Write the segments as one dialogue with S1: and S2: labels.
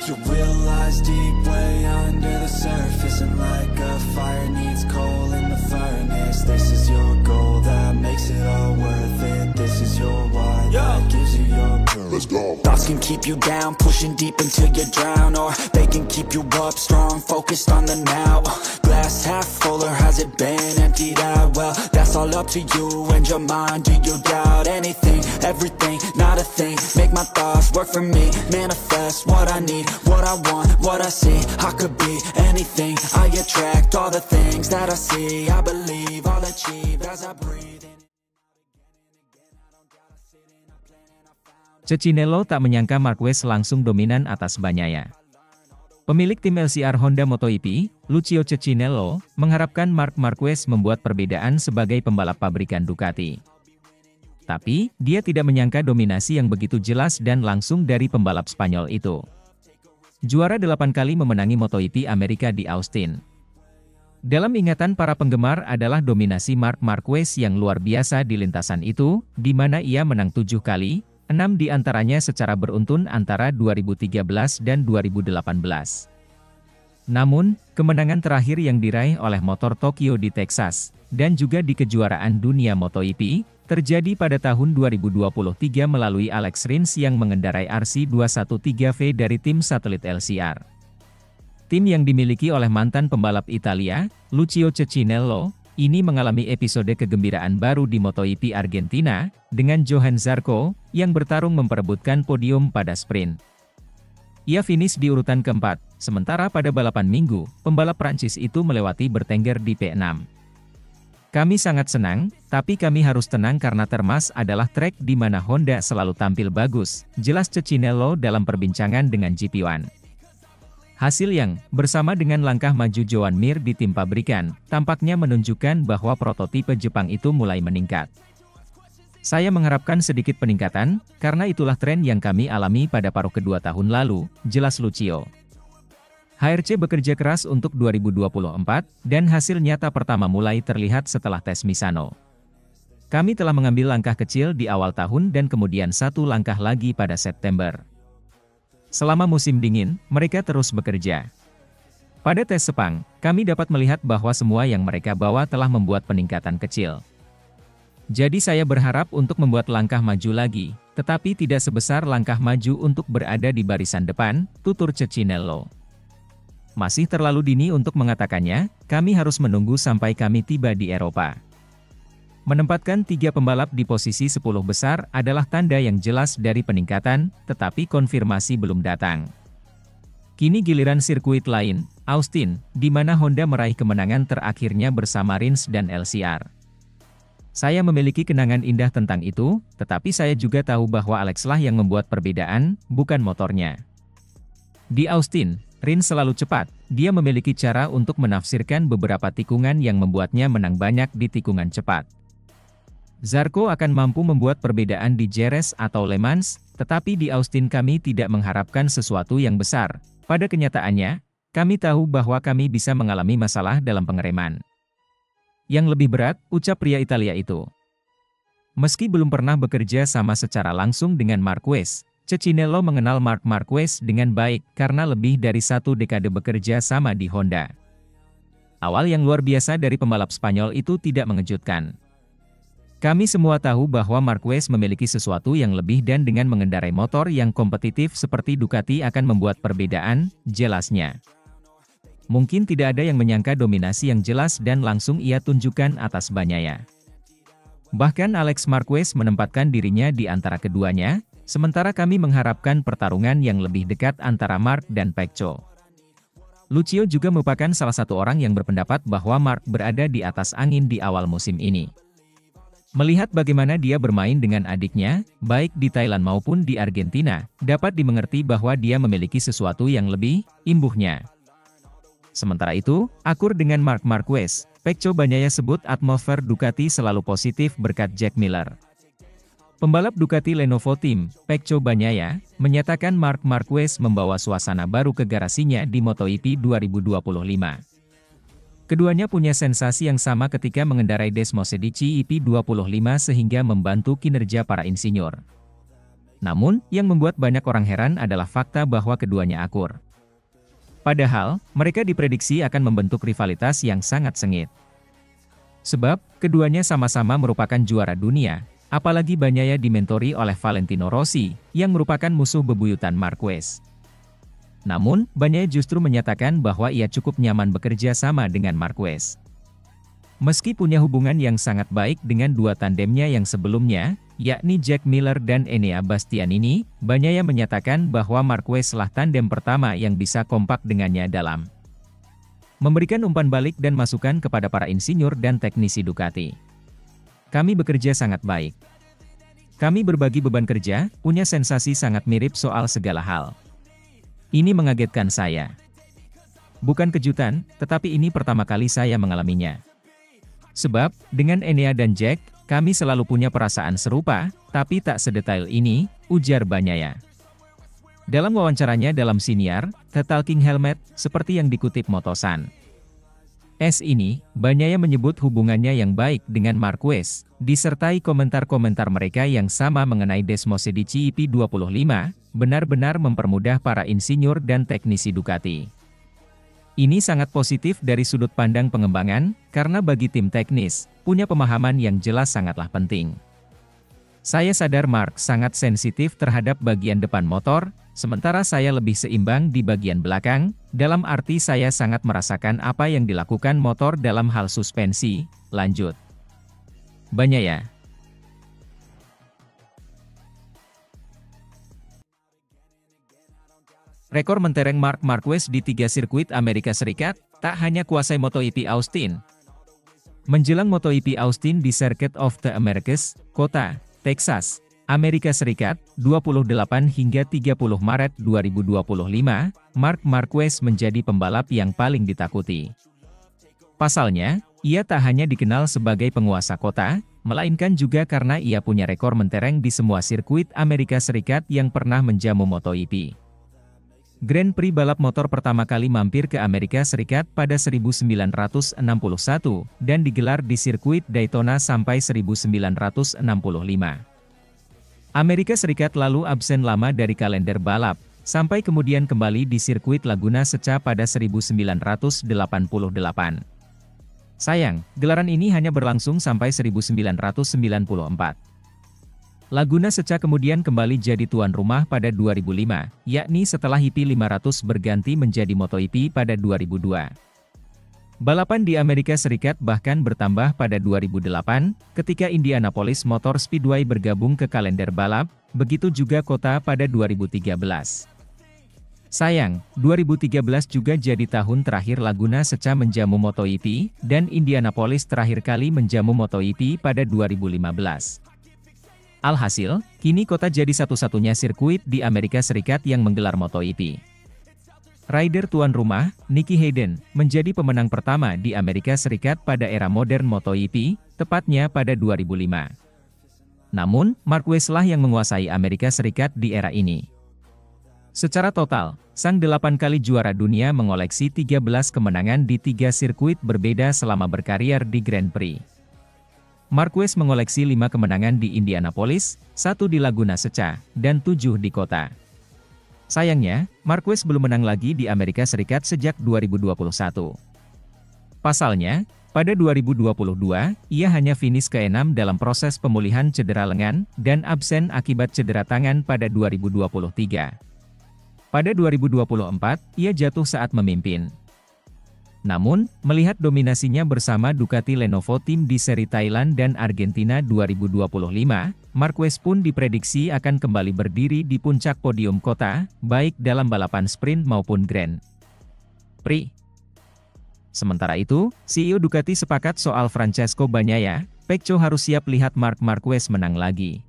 S1: You realize deep way under the surface, and like a fire needs coal in the furnace. This is your goal that makes it all worth it. This is your why that gives you your purpose. Let's go. Thoughts can keep you down, pushing deep until you drown, or they can keep you up strong, focused on the now. Glass half full, or has it been emptied out? Well, that's all up to you and your mind. Do you doubt anything, everything, not a thing? Make my thoughts work for me, manifest what I need, what I want, what I see. I could be anything, I attract all the things that I see. I believe I'll achieve as I breathe in.
S2: Cecchinello tak menyangka Marquez langsung dominan atas Bagnaia. Pemilik tim LCR Honda MotoGP, Lucio Cecchinello, mengharapkan Marc Marquez membuat perbedaan sebagai pembalap pabrikan Ducati. Tapi, dia tidak menyangka dominasi yang begitu jelas dan langsung dari pembalap Spanyol itu. Juara 8 kali memenangi MotoGP Amerika di Austin. Dalam ingatan para penggemar adalah dominasi Marc Marquez yang luar biasa di lintasan itu, di mana ia menang 7 kali, 6 di antaranya secara beruntun antara 2013 dan 2018. Namun, kemenangan terakhir yang diraih oleh motor Tokyo di Texas, dan juga di kejuaraan dunia MotoGP, terjadi pada tahun 2023 melalui Alex Rins yang mengendarai RC213V dari tim satelit LCR. Tim yang dimiliki oleh mantan pembalap Italia, Lucio Cecchinello, ini mengalami episode kegembiraan baru di MotoGP Argentina, dengan Johann Zarco, yang bertarung memperebutkan podium pada sprint. Ia finish di urutan keempat, sementara pada balapan minggu, pembalap Prancis itu melewati bertengger di P6. Kami sangat senang, tapi kami harus tenang karena Termas adalah trek di mana Honda selalu tampil bagus, jelas Cecchinello dalam perbincangan dengan GP1. Hasil yang, bersama dengan langkah maju Joan Mir di tim pabrikan, tampaknya menunjukkan bahwa prototipe Jepang itu mulai meningkat. Saya mengharapkan sedikit peningkatan, karena itulah tren yang kami alami pada paruh kedua tahun lalu, jelas Lucio. HRC bekerja keras untuk 2024, dan hasil nyata pertama mulai terlihat setelah tes Misano. Kami telah mengambil langkah kecil di awal tahun dan kemudian satu langkah lagi pada September. Selama musim dingin, mereka terus bekerja. Pada tes Sepang, kami dapat melihat bahwa semua yang mereka bawa telah membuat peningkatan kecil. Jadi saya berharap untuk membuat langkah maju lagi, tetapi tidak sebesar langkah maju untuk berada di barisan depan, tutur Cecchinello. Masih terlalu dini untuk mengatakannya, kami harus menunggu sampai kami tiba di Eropa. Menempatkan 3 pembalap di posisi 10 besar adalah tanda yang jelas dari peningkatan, tetapi konfirmasi belum datang. Kini giliran sirkuit lain, Austin, di mana Honda meraih kemenangan terakhirnya bersama Rins dan LCR. Saya memiliki kenangan indah tentang itu, tetapi saya juga tahu bahwa Alex lah yang membuat perbedaan, bukan motornya. Di Austin, Rins selalu cepat, dia memiliki cara untuk menafsirkan beberapa tikungan yang membuatnya menang banyak di tikungan cepat. Zarco akan mampu membuat perbedaan di Jerez atau Le Mans, tetapi di Austin kami tidak mengharapkan sesuatu yang besar. Pada kenyataannya, kami tahu bahwa kami bisa mengalami masalah dalam pengereman. Yang lebih berat, ucap pria Italia itu. Meski belum pernah bekerja sama secara langsung dengan Marquez, Cecchinello mengenal Marc Marquez dengan baik karena lebih dari 1 dekade bekerja sama di Honda. Awal yang luar biasa dari pembalap Spanyol itu tidak mengejutkan. Kami semua tahu bahwa Marquez memiliki sesuatu yang lebih dan dengan mengendarai motor yang kompetitif seperti Ducati akan membuat perbedaan, jelasnya. Mungkin tidak ada yang menyangka dominasi yang jelas dan langsung ia tunjukkan atas Bagnaia. Bahkan Alex Marquez menempatkan dirinya di antara keduanya, sementara kami mengharapkan pertarungan yang lebih dekat antara Marc dan Pecco. Lucio juga merupakan salah satu orang yang berpendapat bahwa Marc berada di atas angin di awal musim ini. Melihat bagaimana dia bermain dengan adiknya, baik di Thailand maupun di Argentina, dapat dimengerti bahwa dia memiliki sesuatu yang lebih, imbuhnya. Sementara itu, akur dengan Marc Marquez, Pecco Bagnaia sebut atmosfer Ducati selalu positif berkat Jack Miller. Pembalap Ducati Lenovo Team, Pecco Bagnaia, menyatakan Marc Marquez membawa suasana baru ke garasinya di MotoGP 2025. Keduanya punya sensasi yang sama ketika mengendarai Desmosedici EP25 sehingga membantu kinerja para insinyur. Namun, yang membuat banyak orang heran adalah fakta bahwa keduanya akur. Padahal, mereka diprediksi akan membentuk rivalitas yang sangat sengit. Sebab, keduanya sama-sama merupakan juara dunia, apalagi Bagnaia dimentori oleh Valentino Rossi, yang merupakan musuh bebuyutan Marquez. Namun, Bagnaia justru menyatakan bahwa ia cukup nyaman bekerja sama dengan Marquez. Meski punya hubungan yang sangat baik dengan dua tandemnya yang sebelumnya, yakni Jack Miller dan Enea Bastianini, Bagnaia menyatakan bahwa Marquez lah tandem pertama yang bisa kompak dengannya dalam memberikan umpan balik dan masukan kepada para insinyur dan teknisi Ducati. Kami bekerja sangat baik. Kami berbagi beban kerja, punya sensasi sangat mirip soal segala hal. Ini mengagetkan saya. Bukan kejutan, tetapi ini pertama kali saya mengalaminya. Sebab, dengan Enea dan Jack, kami selalu punya perasaan serupa, tapi tak sedetail ini, ujar Bagnaia. Dalam wawancaranya dalam siniar, The Talking Helmet, seperti yang dikutip Motosan. Ini, Bagnaia menyebut hubungannya yang baik dengan Marquez, disertai komentar-komentar mereka yang sama mengenai Desmosedici IP25, benar-benar mempermudah para insinyur dan teknisi Ducati. Ini sangat positif dari sudut pandang pengembangan, karena bagi tim teknis, punya pemahaman yang jelas sangatlah penting. Saya sadar Mark sangat sensitif terhadap bagian depan motor, sementara saya lebih seimbang di bagian belakang, dalam arti saya sangat merasakan apa yang dilakukan motor dalam hal suspensi, lanjut Bagnaia. Rekor mentereng Marc Marquez di 3 sirkuit Amerika Serikat, tak hanya kuasai MotoGP Austin. Menjelang MotoGP Austin di Circuit of the Americas, kota Texas, Amerika Serikat, 28 hingga 30 Maret 2025, Marc Marquez menjadi pembalap yang paling ditakuti. Pasalnya, ia tak hanya dikenal sebagai penguasa kota, melainkan juga karena ia punya rekor mentereng di semua sirkuit Amerika Serikat yang pernah menjamu MotoGP. Grand Prix balap motor pertama kali mampir ke Amerika Serikat pada 1961 dan digelar di sirkuit Daytona sampai 1965. Amerika Serikat lalu absen lama dari kalender balap, sampai kemudian kembali di sirkuit Laguna Seca pada 1988. Sayang, gelaran ini hanya berlangsung sampai 1994. Laguna Seca kemudian kembali jadi tuan rumah pada 2005, yakni setelah IP 500 berganti menjadi MotoGP pada 2002. Balapan di Amerika Serikat bahkan bertambah pada 2008, ketika Indianapolis Motor Speedway bergabung ke kalender balap, begitu juga kota pada 2013. Sayang, 2013 juga jadi tahun terakhir Laguna Seca menjamu MotoGP, dan Indianapolis terakhir kali menjamu MotoGP pada 2015. Alhasil, kini kota jadi satu-satunya sirkuit di Amerika Serikat yang menggelar MotoGP. Rider tuan rumah, Nicky Hayden, menjadi pemenang pertama di Amerika Serikat pada era modern MotoGP, tepatnya pada 2005. Namun, Marquez lah yang menguasai Amerika Serikat di era ini. Secara total, sang 8 kali juara dunia mengoleksi 13 kemenangan di 3 sirkuit berbeda selama berkarier di Grand Prix. Marquez mengoleksi 5 kemenangan di Indianapolis, 1 di Laguna Seca, dan 7 di kota. Sayangnya, Marquez belum menang lagi di Amerika Serikat sejak 2021. Pasalnya, pada 2022, ia hanya finish ke-6 dalam proses pemulihan cedera lengan, dan absen akibat cedera tangan pada 2023. Pada 2024, ia jatuh saat memimpin. Namun, melihat dominasinya bersama Ducati Lenovo Team di seri Thailand dan Argentina 2025, Marquez pun diprediksi akan kembali berdiri di puncak podium kota, baik dalam balapan sprint maupun Grand Prix. Sementara itu, CEO Ducati sepakat soal Francesco Bagnaia, Pecco harus siap lihat Marc Marquez menang lagi.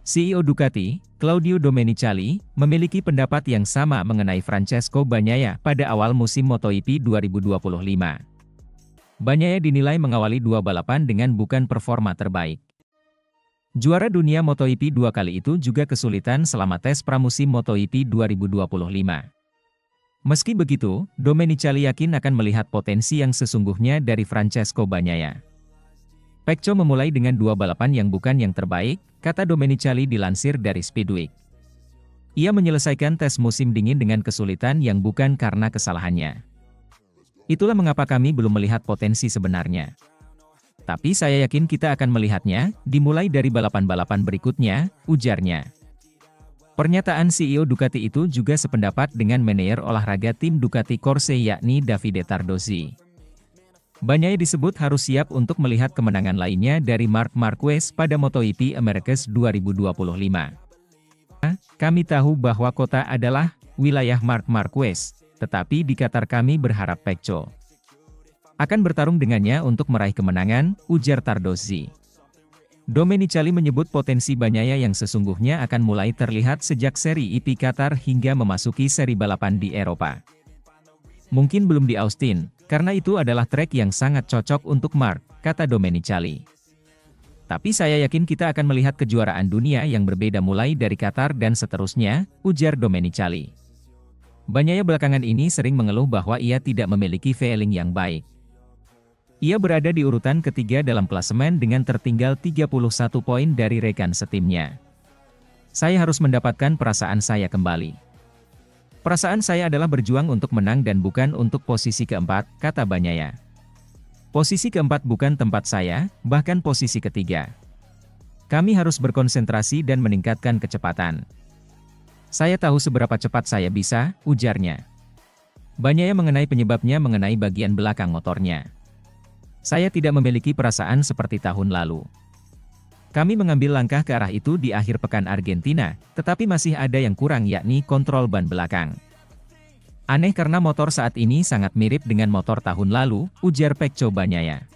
S2: CEO Ducati, Claudio Domenicali, memiliki pendapat yang sama mengenai Francesco Bagnaia pada awal musim MotoGP 2025. Bagnaia dinilai mengawali 2 balapan dengan bukan performa terbaik. Juara dunia MotoGP 2 kali itu juga kesulitan selama tes pramusim MotoGP 2025. Meski begitu, Domenicali yakin akan melihat potensi yang sesungguhnya dari Francesco Bagnaia. Pecco memulai dengan 2 balapan yang bukan yang terbaik, kata Domenicali dilansir dari Speedweek. Ia menyelesaikan tes musim dingin dengan kesulitan yang bukan karena kesalahannya. Itulah mengapa kami belum melihat potensi sebenarnya. Tapi saya yakin kita akan melihatnya, dimulai dari balapan-balapan berikutnya, ujarnya. Pernyataan CEO Ducati itu juga sependapat dengan manajer olahraga tim Ducati Corse yakni Davide Tardozzi. Bagnaia disebut harus siap untuk melihat kemenangan lainnya dari Marc Marquez pada MotoGP Americas 2025. Kami tahu bahwa kota adalah wilayah Marc Marquez, tetapi di Qatar kami berharap Pecco akan bertarung dengannya untuk meraih kemenangan, ujar Tardozzi. Domenicali menyebut potensi Bagnaia yang sesungguhnya akan mulai terlihat sejak seri IP Qatar hingga memasuki seri balapan di Eropa. Mungkin belum di Austin, karena itu adalah trek yang sangat cocok untuk Marc, kata Domenicali. Tapi saya yakin kita akan melihat kejuaraan dunia yang berbeda mulai dari Qatar dan seterusnya, ujar Domenicali. Bagnaia belakangan ini sering mengeluh bahwa ia tidak memiliki feeling yang baik. Ia berada di urutan ketiga dalam klasemen dengan tertinggal 31 poin dari rekan setimnya. Saya harus mendapatkan perasaan saya kembali. Perasaan saya adalah berjuang untuk menang dan bukan untuk posisi keempat, kata Bagnaia. Posisi keempat bukan tempat saya, bahkan posisi ketiga. Kami harus berkonsentrasi dan meningkatkan kecepatan. Saya tahu seberapa cepat saya bisa, ujarnya. Bagnaia mengenai penyebabnya mengenai bagian belakang motornya. Saya tidak memiliki perasaan seperti tahun lalu. Kami mengambil langkah ke arah itu di akhir pekan Argentina, tetapi masih ada yang kurang yakni kontrol ban belakang. Aneh karena motor saat ini sangat mirip dengan motor tahun lalu, ujar Pecco Bagnaia.